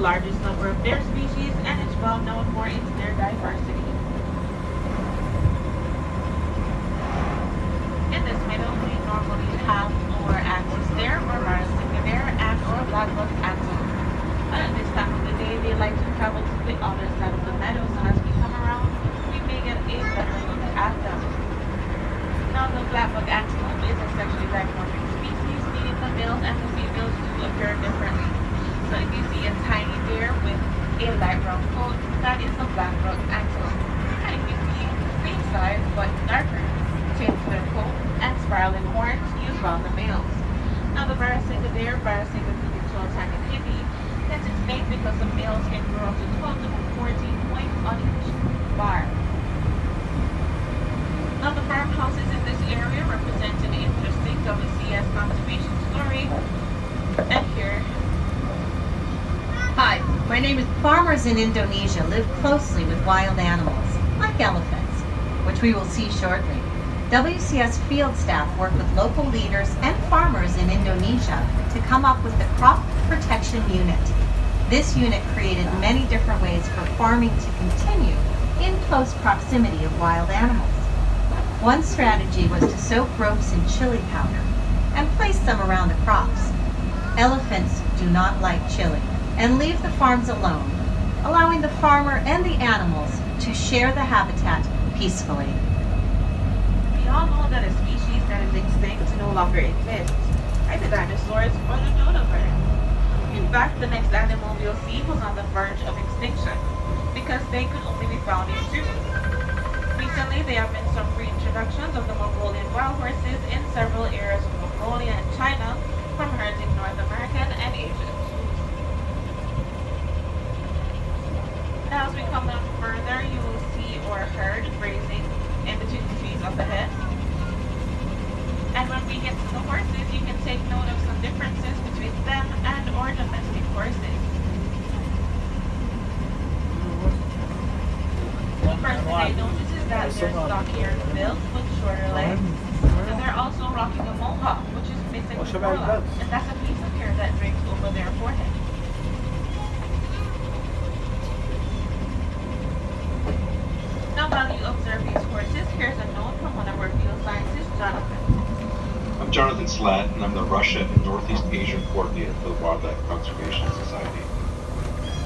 largest number of their species and is well known for its their diversity. In this meadow, we normally have lower axis there or variocinga there and or blackbuck axis. At this time of the day, they like to travel to the other side of the meadow, so as we come around, we may get a better look at them. Now, the blackbuck antelope is a sexually dimorphic species, meaning the males and the females do appear differently. So if you see a tiny deer with a light brown coat, that is the blackbuck antelope. And if you see same size but darker, change their coat and spiraling horns used around the males. Now, the variocinga deer, Variocinga tanganyika, gets its name because the males can grow up to 12 to 14 points on each bar. Now, the farmhouses in this area represent an interesting WCS conservation story. And here. Hi, my name is Farmers in Indonesia live closely with wild animals, like elephants, which we will see shortly. WCS field staff work with local leaders and farmers in Indonesia to come up with the Crop Protection Unit. This unit created many different ways for farming to continue in close proximity of wild animals. One strategy was to soak ropes in chili powder and place them around the crops. Elephants do not like chili and leave the farms alone, allowing the farmer and the animals to share the habitat peacefully. We all know that a species that is extinct no longer exists, like the dinosaurs or the dodo bird. In fact, the next animal we'll see was on the verge of extinction because they could only be found in zoos. Recently, there have been some reintroductions of the Mongolian wild horses in several areas of Mongolia and China from herds in North American and Asian zoos. Now, as we come down further, you will see or herd grazing in between the trees up ahead. And when we get to the horses, you can take note of some differences between them and or domestic horses. The first thing I notice is that they're stockier built with shorter legs. And they're also rocking a mohawk, which is missing the forelock, and that's a piece of hair that drapes over their forehead. Now, while you observe these horses, here's a note from one of our field scientists, Jonathan. I'm Jonathan Slatt, and I'm the Russia and Northeast Asia coordinator for the Wildlife Conservation Society.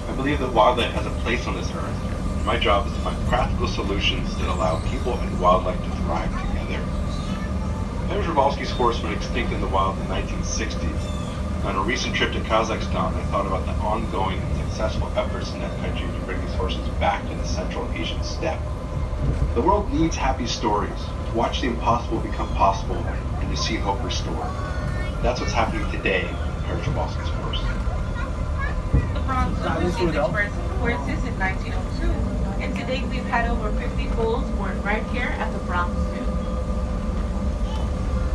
I believe that wildlife has a place on this earth. My job is to find practical solutions that allow people and wildlife to thrive together. Przewalski's horse went extinct in the wild in the 1960s. On a recent trip to Kazakhstan, I thought about the ongoing and successful efforts in that country to bring these horses back to the Central Asian steppe. The world needs happy stories, to watch the impossible become possible, and to see hope restored. That's what's happening today in Przewalski's horse. The Bronx Zoo received its first horses in 1902, and to date we've had over 50 foals born right here at the Bronx Zoo.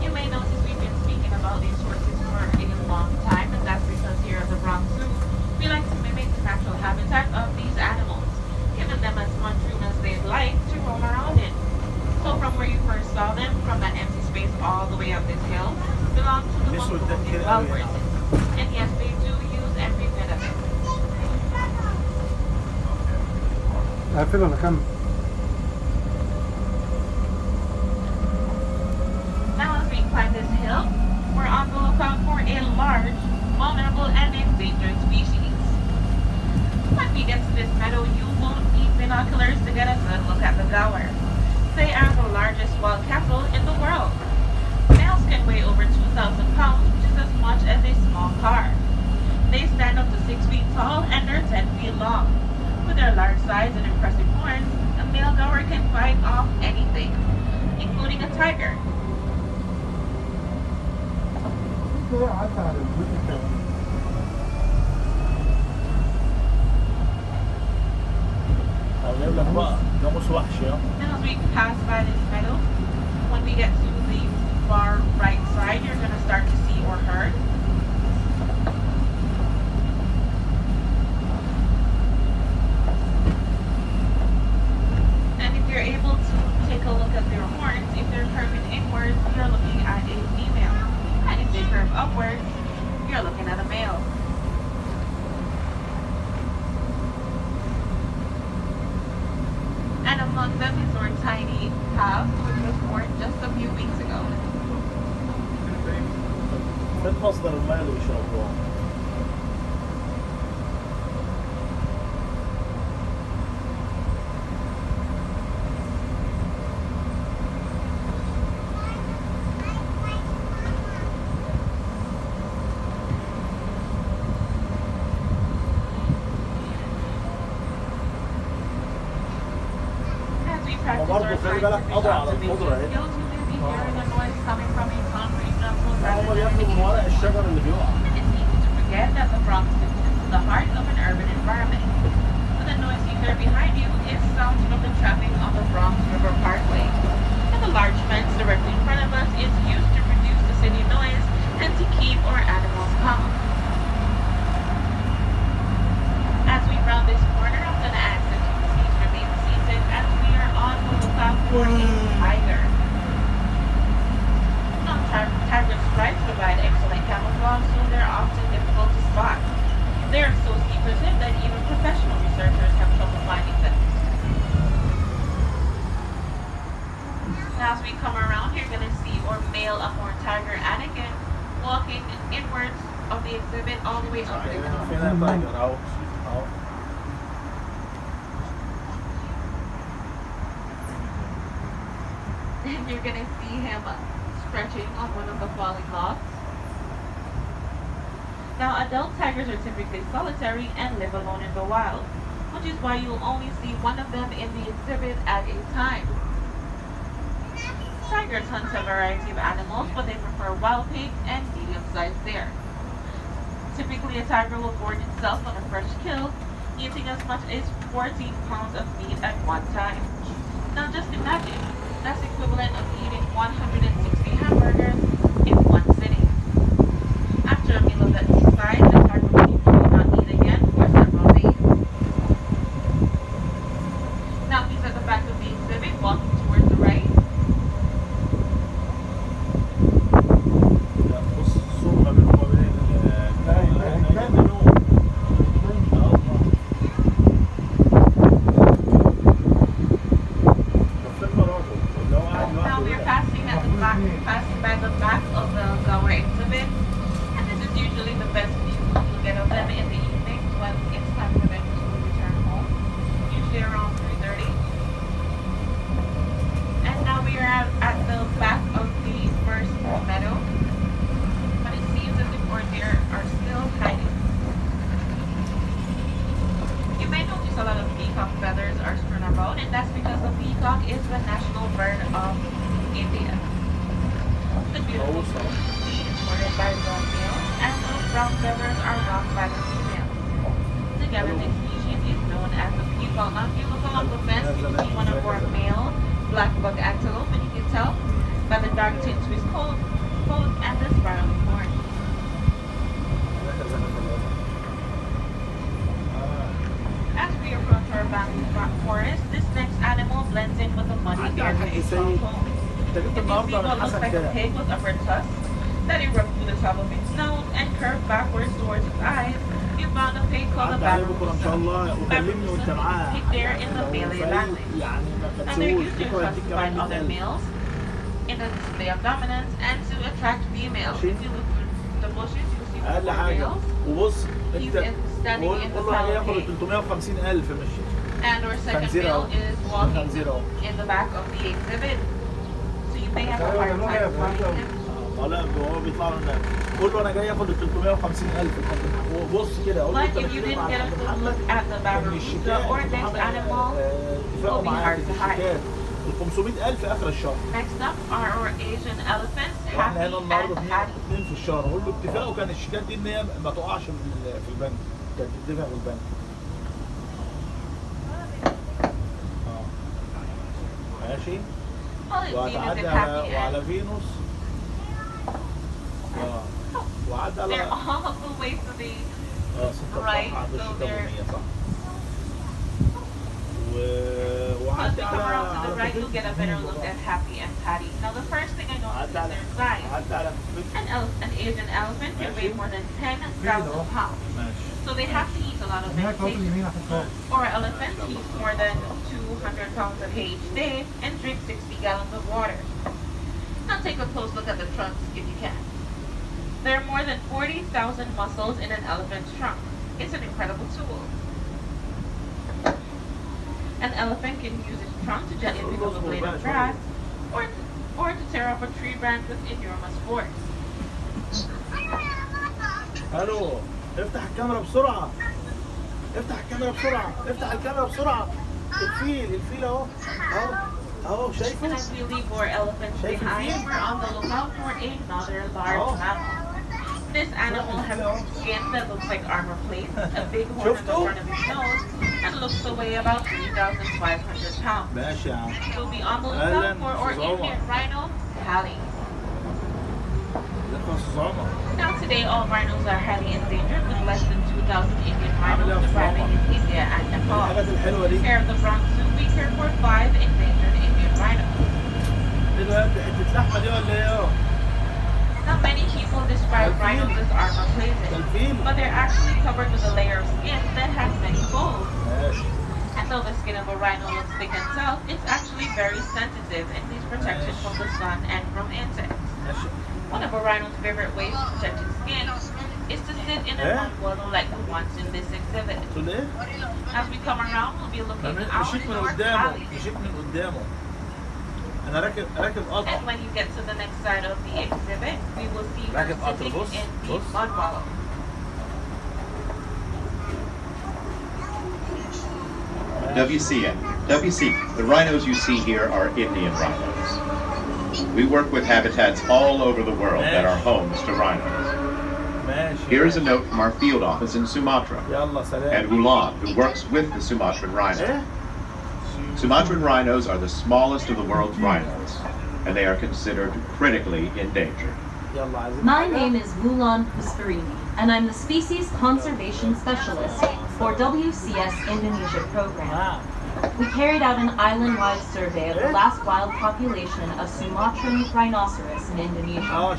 You may notice we've been speaking about these horses for a long time, and that's because here at the Bronx Zoo, we like to mimic the natural habitat of these animals, giving them as much room as they'd like to roam around in. So from where you first saw them, from that empty space all the way up this hill, belongs to the Mongolian wild horses. And yes, they do use every bit of it. قافل ولا كمل؟ Now as we climb this hill, we're on the lookout for a large, vulnerable, and endangered species. When we get to this meadow, you won't need binoculars to get a good look at the gaur. They are the largest wild cattle in the world. Males can weigh over 2,000 pounds, which is as much as a small car. They stand up to 6 feet tall and they're 10 feet long. With their large size and impressive horns, a male gaur can fight off anything, including a tiger. Now as we pass by this meadow, when we get to the far right side, you're going to start to see or herd. And if you're able to take a look at their horns, if they're curving inwards, you're looking at a female. And if they curve upwards, you're looking at a فين مصدر الماء اللي بيشربوها؟ As we practice برضه our خلي بالك scientific قضوا على observation الخضرة اهي. skills, you may be hearing a noise coming from a concrete jungle هم rather than بياكلوا من an ورق الشجر اللي بيقع. It's easy to forget that the Bronx is the heart of an urban environment. But the noise you hear behind you is sounds from the traffic on the Bronx River Parkway. And the large fence directly in front of us is used to reduce the city noise and to keep our animals calm. As we round this corner, I'm going to ask that you please remain seated as we are on the lookout for a tiger. Now, tiger stripes provide excellent camouflage, so they're often difficult to spot. They are so secretive that even professional researchers have trouble finding them. Now, as we come around, you're going to see our male amur tiger Anakin walking inwards of the exhibit all the way up to the top. فين التايجر اهو اهو. And you're going to see him stretching on one of the falling logs. Now, adult tigers are typically solitary and live alone in the wild, which is why you'll only see one of them in the exhibit at a time. Tigers hunt a variety of animals, but they prefer wild pigs and medium-sized deer. Typically, a tiger will gorge itself on a fresh kill, eating as much as 14 pounds of meat at one time. Now, just imagine, that's equivalent of eating 160 hamburgers in one sitting. After a meal of that size, the tiger will usually not eat again for several days. Now, he's at the back of the exhibit, walking towards the right. لا، بص السور ما بينهم وما بين Now we're passing at the back, passing by the back of the Gower exhibit, and this is usually the best view you'll get of them in the evening when it's time for them to return home, usually around 3:30. And now we are at the back of the first meadow, but it seems as if our deer are still hiding. You may notice a lot of peacock feathers are strewn about, and that's because the peacock is the national bird of India. The beautiful species is sported by the males, and the brown feathers are rocked by the females. Together, this species is known as the peacock. Now, if you look along the fence, you can see one of our male black buck antelope, and you can tell by the dark tint to his coat and the spiraling horn. As we approach our bamboo forest, this next animal blends in with the muddy dirt of its home. انت جبت If you see النهارده what من looks حسن like a كده. pig with upper tusks that erupt through the top of its nose and curve backwards towards its eyes, you found a pig called a عدى عليه بكره ان شاء baboon. الله وكلمني وانت معاه. Pig there in the Malay language. يعني ما And they're تسويش usually بكره يديك trusted by كمان other 100,000. males in a display of dominance and to attract females. If you look through the bushes, you'll see one of اقل our حاجه males. وبص He's انت standing قول in the له هياخد palisade. 350,000 مش And our second خنزير male اهو. is walking خنزير اهو. in the back of the exhibit. So you may have a hard time finding him. لا هو بيطلع لنا قول له انا جاي اخد ال 350,000 وبص كده قول له But انت if you بتتكلم didn't عن get a عبد good محمد look at the ان barracuda الشيكات or next animal, اتفقوا will be معاك hard ان to hide. الشيكات ال 500,000 اخر الشهر. Next up are our Asian elephants, واحنا Happy هنا النهارده and Patty. اتنين في الشهر قول له اتفاقه كان الشيكات دي ان هي ما تقعش في البنك كانت تدفع في البنك. ماشي Well, it's seen as وهتعدي if على Happy وعلى and فينوس وعدي على they're all the way to the 6 right, عنده so الشيكات they're 100 صح Once وعدي we على come around to the right, على you'll get a better look at Happy and Patty. Now, the first thing I noticed is their size. عدي على An Asian elephant can weigh more than 10,000 pounds. ماشي So they have to eat a lot of هناك اهو في vegetation. اليمين عشان فوق. Or elephants eat more than 200 pounds of hay each day and drink 60 gallons of water. Now take a close look at the trunks if you can. There are more than 40,000 muscles in an elephant's trunk. It's an incredible tool. An elephant can use its trunk to gently pick up a blade of grass or to tear off a tree branch with enormous force. الو افتح الكاميرا بسرعة. افتح الكاميرا بسرعة. افتح الكاميرا بسرعة. الفيل اهو. اهو شايفه؟ And as we leave more elephants behind, we're on the lookout for another large mammal. This animal has skin that looks like armor plate, a big horn in the front of his nose, and looks to weigh about 3,500 pounds. ماشي يا عم. We'll be on the lookout for our Indian rhino, Pali. Now today, all rhinos are highly endangered, with less than 2,000 Indian rhinos surviving in India and Nepal. Here at the Bronx Zoo, we care for 5 endangered Indian rhinos. Now many people describe rhinos as armor-plated, but they're actually covered with a layer of skin that has many folds. And though the skin of a rhino looks thick and tough, it's actually very sensitive and needs protection from the sun and from insects. One of a rhino's favorite ways to protect its skin is to sit in a bungalow like the ones in this exhibit. As we come around, we'll be looking out towards Pali. And when you get to the next side of the exhibit, we will see her sitting in the mud wallow. WC, the rhinos you see here are Indian rhinos. We work with habitats all over the world that are homes to rhinos. Here is a note from our field office in Sumatra, and Ulan, who works with the Sumatran rhino. Sumatran rhinos are the smallest of the world's rhinos, and they are considered critically endangered. My name is Wulan Pusparini, and I'm the Species Conservation Specialist for WCS Indonesia program. We carried out an island-wide survey of the last wild population of Sumatran rhinoceros in Indonesia.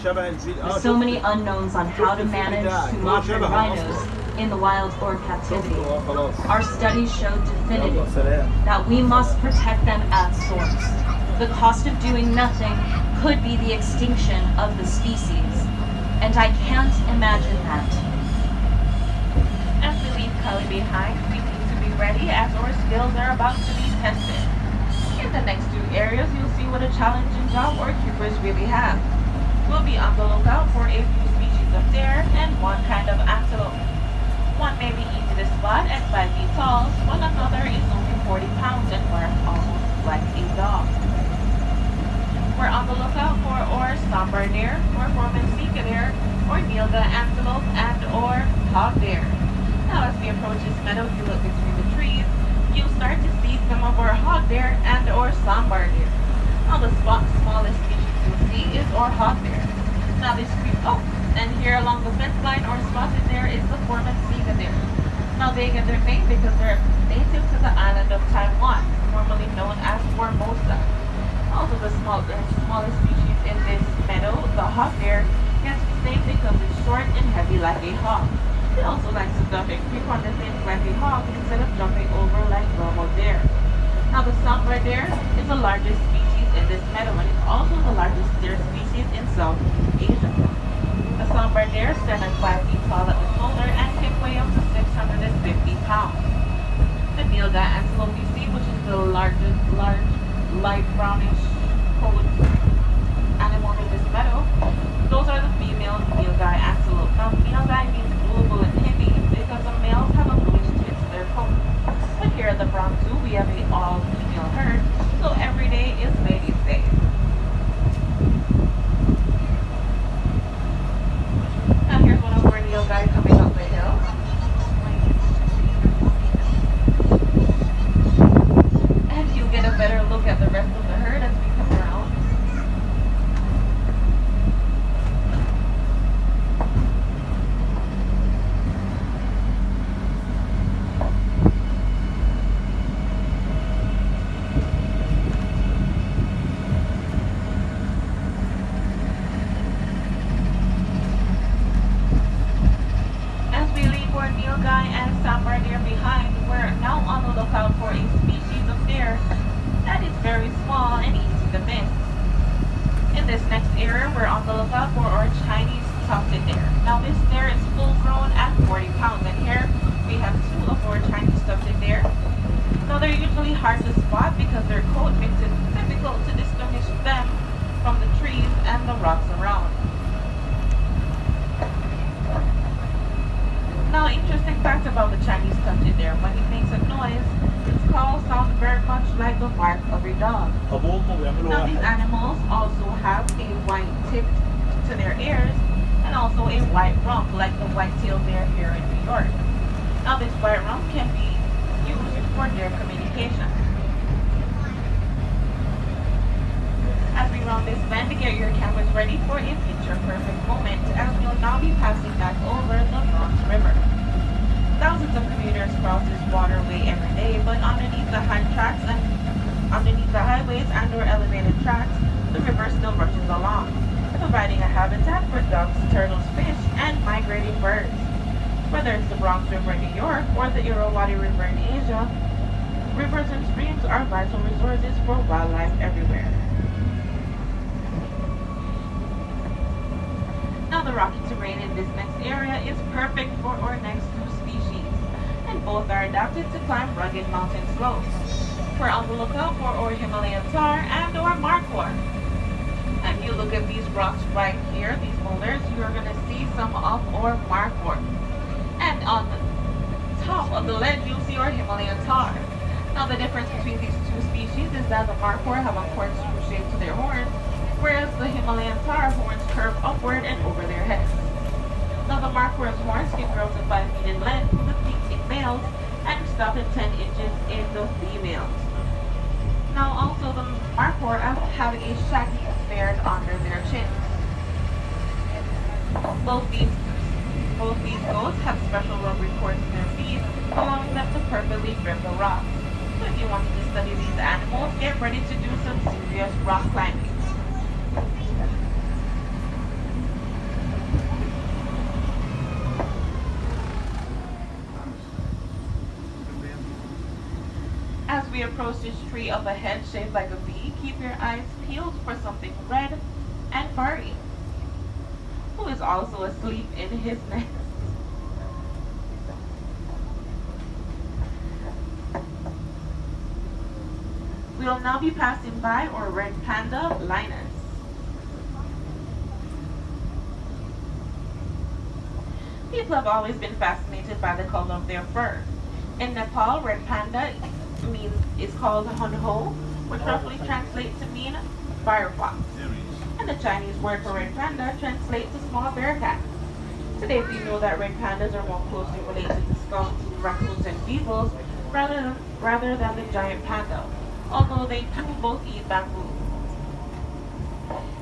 With so many unknowns on how to manage Sumatran rhinos in the wild or captivity, our studies showed definitively that we must protect them at source. The cost of doing nothing could be the extinction of the species, and I can't imagine that. As we leave Pali behind, we need to be ready as our skills are about to be tested. In the next 2 areas, you'll see what a challenging job our keepers really have. We'll be on the lookout for a few species of deer and one kind of antelope. One may be easy to spot at 5 feet tall, while another is only 40 pounds and worth almost like a dog. We're on the lookout for or sambar deer, or formica deer, or nilga antelope, and or hog deer. Now as we approach this meadow, if you look between the trees, you'll start to see some of our hog deer and or sambar deer. Now the smallest species you'll see is our hog deer. Now this and here along the fence line or spotted there is the formica deer. Now they get their name because they're native to the island of Taiwan, formerly known as Formosa. Also the smallest species in this meadow, the hog deer, gets its name because it's short and heavy like a hog. It also likes to jump and creep on the things like a hog instead of jumping over like normal deer. Now the sambar deer is the largest species in this meadow and it's also the largest deer species in South Asia. The sambar deer stand at 5 feet tall at the shoulder and can weigh up to 650 pounds. The nilga antelope you see, which is the largest light brownish coat animal in this meadow, those are the female nilga antelope. Now nilga means global in Hindi because the males have a bluish tint to their coat. But here at the Bronx Zoo we have an all-female herd, so every day is ladies' day. Now here's one of our nilga coming up the hill. And you'll get a better look at the rest of the herd as we come around. As we leave our nilga and sambar deer behind, we're now on the lookout for a species of deer that is very small and easy to miss. In this next area, we're on the lookout for our Chinese tufted deer. Now this deer is full grown at 40 pounds, and here we have two of our Chinese tufted deer. Now they're usually hard to spot because their coat makes it difficult to distinguish them from the trees and the rocks around. Now, interesting fact about the Chinese tufted deer: when it makes a noise, its call sounds very much like the bark of a dog. Now, these animals also have a white tip to their ears and also a white rump, like the white-tailed deer here in New York. Now, this white rump can be used for deer communication. As we round this bend, get your cameras ready for a picture-perfect moment, as we'll now be passing back over the Bronx River. Thousands of commuters cross this waterway every day, but underneath the highways and/or elevated tracks, the river still rushes along, providing a habitat for ducks, turtles, fish, and migrating birds. Whether it's the Bronx River in New York or the Irrawaddy River in Asia, rivers and streams are vital resources for wildlife everywhere. Now, the rocky terrain in this next area is perfect for our next two species, and both are adapted to climb rugged mountain slopes. We're on the lookout for our Himalayan tar and our markhor. If you look at these rocks right here, these boulders, you're going to see some of our markhor. And on the top of the ledge, you'll see our Himalayan tar. Now, the difference between these two species is that the markhor have a corkscrew shape to their horns, whereas the Himalayan tar horns curve upward and over their heads. Now, the markhor's horns can grow to 5 feet in length with the peaks in males and stop at 10 inches in the females. Now, also the markhor have a shaggy beard under their chins. Both these goats have special rubbery cords in their feet, allowing them to perfectly grip the rocks. So if you want to study these animals, get ready to do some serious rock climbing. As we approach this tree of a head shaped like a V, keep your eyes peeled for something red and furry, who is also asleep in his nest. We'll now be passing by our red panda, Linus. People have always been fascinated by the color of their fur. In Nepal, red panda is called hunho, which roughly translates to mean firefox. And the Chinese word for red panda translates to small bear cat. Today we know that red pandas are more closely related to skunks, raccoons, and beagles rather than the giant panda, although they do both eat bamboo.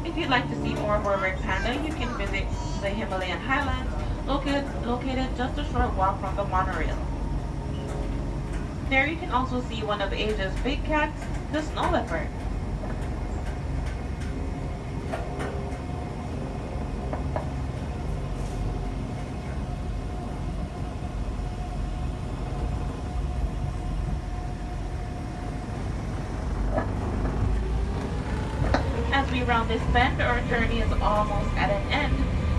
If you'd like to see more of our red panda, you can visit the Himalayan highlands, located just a short walk from the monorail. There you can also see one of Asia's big cats, the snow leopard. As we round this bend, our journey is almost at an end,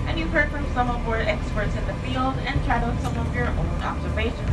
and you've heard from some of our experts in the field and tried out some of your own observations.